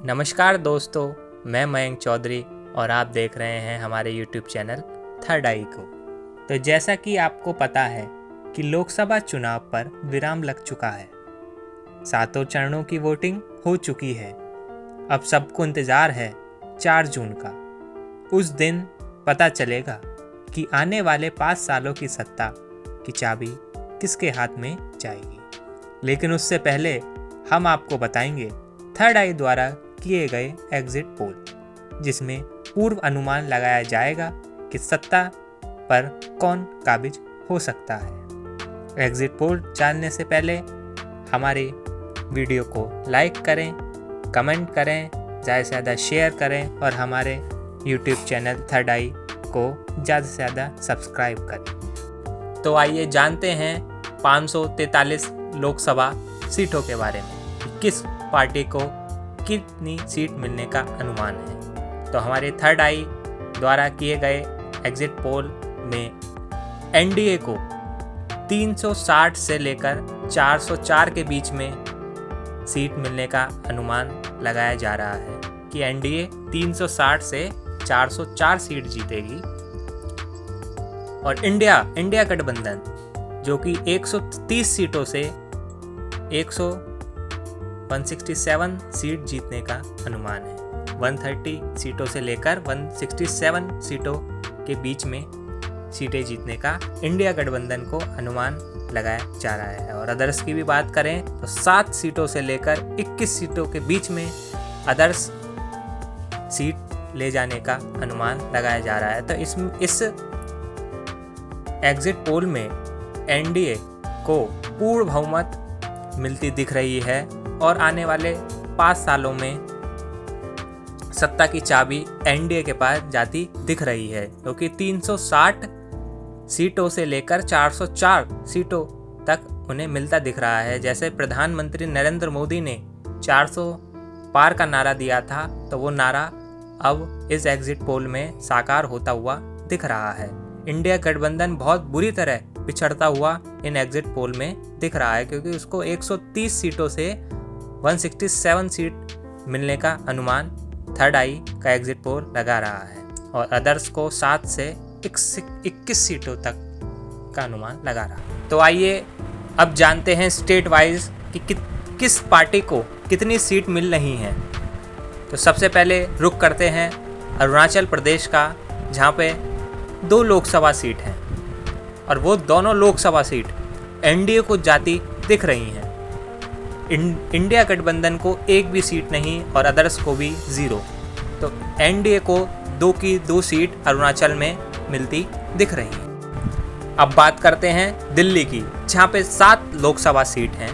नमस्कार दोस्तों, मैं मयंक चौधरी और आप देख रहे हैं हमारे YouTube चैनल थर्ड आई को। तो जैसा कि आपको पता है कि लोकसभा चुनाव पर विराम लग चुका है। सातों चरणों की वोटिंग हो चुकी है। अब सबको इंतज़ार है 4 जून का। उस दिन पता चलेगा कि आने वाले 5 सालों की सत्ता की चाबी किसके हाथ में जाएगी। लेकिन उससे पहले हम आपको बताएंगे थर्ड आई द्वारा किए गए एग्जिट पोल, जिसमें पूर्व अनुमान लगाया जाएगा कि सत्ता पर कौन काबिज हो सकता है। एग्जिट पोल जानने से पहले हमारे वीडियो को लाइक करें, कमेंट करें, ज़्यादा से ज़्यादा शेयर करें और हमारे यूट्यूब चैनल थर्ड आई को ज़्यादा से ज़्यादा सब्सक्राइब करें। तो आइए जानते हैं 543 लोकसभा सीटों के बारे में, किस पार्टी को कितनी सीट मिलने का अनुमान है। तो हमारे थर्ड आई द्वारा किए गए एग्जिट पोल में एनडीए को 360 से लेकर 404 के बीच में सीट मिलने का अनुमान लगाया जा रहा है कि एनडीए 360 से 404 सीट जीतेगी। और इंडिया गठबंधन जो कि 130 सीटों से 167 सीट जीतने का अनुमान है। 130 सीटों से लेकर 167 सीटों के बीच में सीटें जीतने का इंडिया गठबंधन को अनुमान लगाया जा रहा है। और अदर्स की भी बात करें तो 7 सीटों से लेकर 21 सीटों के बीच में अदर्स सीट ले जाने का अनुमान लगाया जा रहा है। तो इस एग्जिट पोल में एनडीए को पूर्ण बहुमत मिलती दिख रही है और आने वाले 5 सालों में सत्ता की चाबी एनडीए के पास जाती दिख रही है, क्योंकि 360 सीटों से लेकर 404 सीटों तक उन्हें मिलता दिख रहा है। जैसे प्रधानमंत्री नरेंद्र मोदी ने 400 पार का नारा दिया था, तो वो नारा अब इस एग्जिट पोल में साकार होता हुआ दिख रहा है। इंडिया गठबंधन बहुत बुरी तरह पिछड़ता हुआ इन एग्जिट पोल में दिख रहा है, क्योंकि उसको 130 सीटों से 167 सीट मिलने का अनुमान थर्ड आई का एग्जिट पोल लगा रहा है और अदर्स को 7 से 21 सीटों तक का अनुमान लगा रहा है। तो आइए अब जानते हैं स्टेट वाइज कि किस पार्टी को कितनी सीट मिल रही हैं। तो सबसे पहले रुख करते हैं अरुणाचल प्रदेश का, जहाँ पे 2 लोकसभा सीट हैं और वो दोनों लोकसभा सीट एनडीए को जाती दिख रही हैं। इंडिया गठबंधन को एक भी सीट नहीं और अदर्स को भी 0। तो एनडीए को 2 की 2 सीट अरुणाचल में मिलती दिख रही हैं। अब बात करते हैं दिल्ली की, जहाँ पे 7 लोकसभा सीट हैं,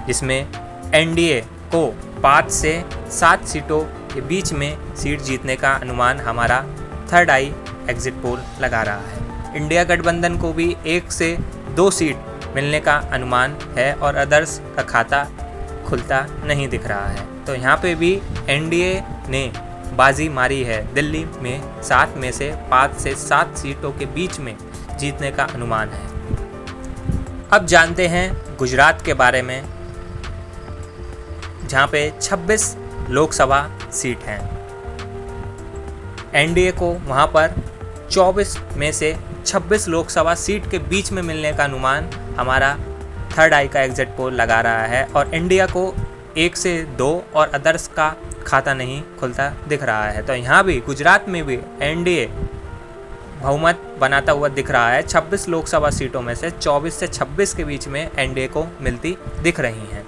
जिसमें एनडीए को 5 से 7 सीटों के बीच में सीट जीतने का अनुमान हमारा थर्ड आई एग्जिट पोल लगा रहा है। इंडिया गठबंधन को भी 1 से 2 सीट मिलने का अनुमान है और अदर्स का खाता खुलता नहीं दिख रहा है। तो यहाँ पे भी एनडीए ने बाजी मारी है। दिल्ली में 7 में से 5 से 7 सीटों के बीच में जीतने का अनुमान है। अब जानते हैं गुजरात के बारे में, जहाँ पे 26 लोकसभा सीट हैं। एनडीए को वहाँ पर 24 में से 26 लोकसभा सीट के बीच में मिलने का अनुमान हमारा थर्ड आई का एग्जिट पोल लगा रहा है और इंडिया को 1 से 2 और अदर्स का खाता नहीं खुलता दिख रहा है। तो यहाँ भी गुजरात में भी एनडीए बहुमत बनाता हुआ दिख रहा है। 26 लोकसभा सीटों में से 24 से 26 के बीच में एनडीए को मिलती दिख रही हैं।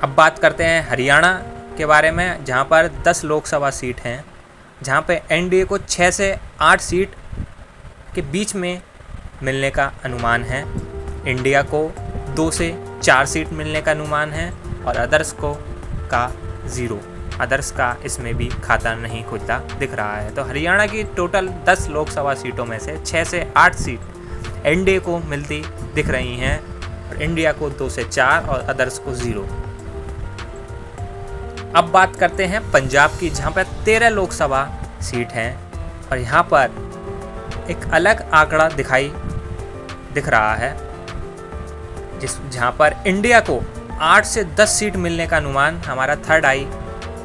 अब बात करते हैं हरियाणा के बारे में, जहाँ पर 10 लोकसभा सीट हैं, जहाँ पे एनडीए को 6 से 8 सीट के बीच में मिलने का अनुमान है। इंडिया को 2 से 4 सीट मिलने का अनुमान है और अदर्स को का 0। अदर्स का इसमें भी खाता नहीं खुलता दिख रहा है। तो हरियाणा की टोटल 10 लोकसभा सीटों में से 6 से 8 सीट एनडीए को मिलती दिख रही हैं और इंडिया को 2 से 4 और अदर्स को 0। अब बात करते हैं पंजाब की, जहाँ पर 13 लोकसभा सीट हैं और यहाँ पर एक अलग आंकड़ा दिख रहा है, जहाँ पर इंडिया को 8 से 10 सीट मिलने का अनुमान हमारा थर्ड आई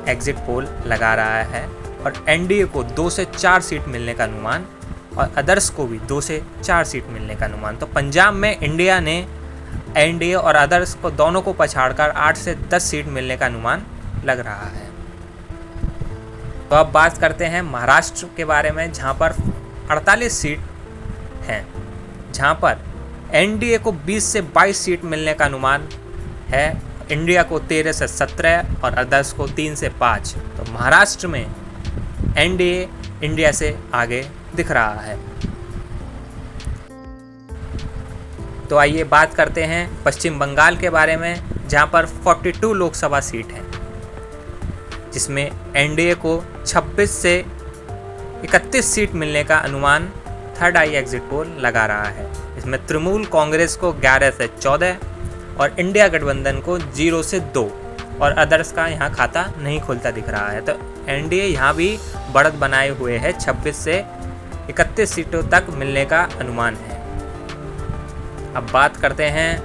एग्जिट पोल लगा रहा है, और एनडीए को 2 से 4 सीट मिलने का अनुमान, और अदर्स को भी 2 से 4 सीट मिलने का अनुमान। तो पंजाब में इंडिया ने एनडीए और अदर्स को दोनों को पछाड़कर 8 से 10 सीट मिलने का अनुमान लग रहा है। तो अब बात करते हैं महाराष्ट्र के बारे में, जहां पर 48 सीट हैं, जहां पर एनडीए को 20 से 22 सीट मिलने का अनुमान है, इंडिया को 13 से 17 और अदर्स को 3 से 5। तो महाराष्ट्र में एनडीए इंडिया से आगे दिख रहा है। तो आइए बात करते हैं पश्चिम बंगाल के बारे में, जहां पर 42 लोकसभा सीट हैं, जिसमें एनडीए को 26 से 31 सीट मिलने का अनुमान थर्ड आई एग्जिट पोल लगा रहा है। इसमें तृणमूल कांग्रेस को 11 से 14 और इंडिया गठबंधन को 0 से 2, और अदर्स का यहाँ खाता नहीं खुलता दिख रहा है। तो एनडीए यहाँ भी बढ़त बनाए हुए है, 26 से 31 सीटों तक मिलने का अनुमान है। अब बात करते हैं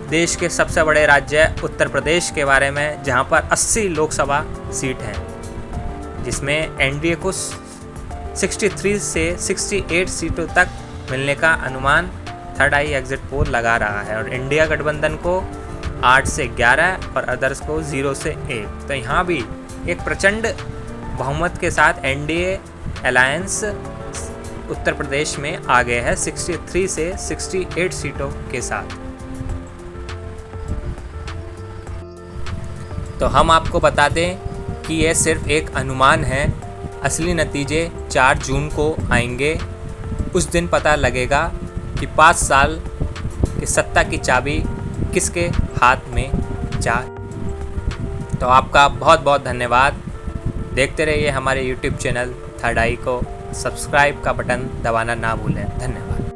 देश के सबसे बड़े राज्य उत्तर प्रदेश के बारे में, जहाँ पर 80 लोकसभा सीट हैं, जिसमें एनडीए को 63 से 68 सीटों तक मिलने का अनुमान थर्ड आई एग्जिट पोल लगा रहा है, और इंडिया गठबंधन को 8 से 11 और अदर्स को 0 से 1। तो यहाँ भी एक प्रचंड बहुमत के साथ एनडीए अलायंस उत्तर प्रदेश में आगे है 63 से 68 सीटों के साथ। तो हम आपको बता दें कि यह सिर्फ एक अनुमान है, असली नतीजे 4 जून को आएंगे। उस दिन पता लगेगा कि 5 साल की सत्ता की चाबी किसके हाथ में जा। तो आपका बहुत बहुत धन्यवाद। देखते रहिए हमारे YouTube चैनल थर्ड आई को। सब्सक्राइब का बटन दबाना ना भूलें। धन्यवाद।